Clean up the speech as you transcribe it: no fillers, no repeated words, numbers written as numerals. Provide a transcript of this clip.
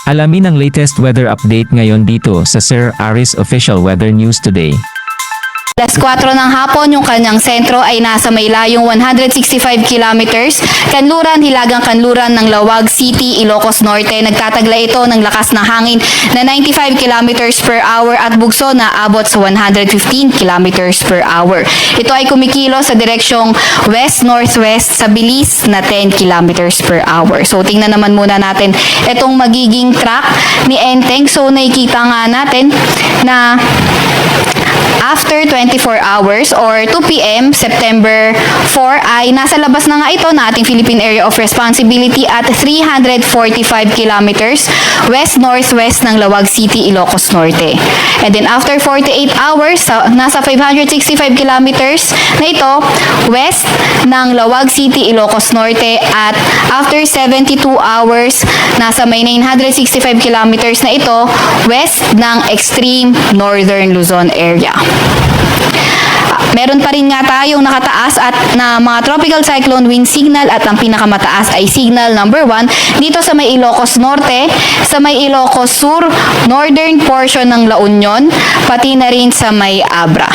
Alamin ang latest weather update ngayon dito sa Sir Aris Official Weather News Today. Alas 4 ng hapon, yung kanyang sentro ay nasa may layong 165 kilometers, kanluran, hilagang kanluran ng Lawag City, Ilocos Norte. Nagtataglay ito ng lakas na hangin na 95 kilometers per hour at bugso na abot sa 115 kilometers per hour. Ito ay kumikilo sa direksyong west-northwest sa bilis na 10 kilometers per hour. So tingnan naman muna natin itong magiging track ni Enteng. So nakikita nga natin na after 24 hours or 2 p.m. September 4 ay nasa labas na nga ito na ating Philippine Area of Responsibility at 345 kilometers west-northwest ng Lawag City, Ilocos Norte. And then after 48 hours, nasa 565 kilometers na ito west ng Lawag City, Ilocos Norte at after 72 hours, nasa may 965 kilometers na ito west ng extreme northern Luzon area. Meron pa rin nga tayong nakataas at na mga tropical cyclone wind signal at ang pinakamataas ay signal number 1 dito sa may Ilocos Norte, sa may Ilocos Sur, northern portion ng La Union, pati na rin sa may Abra.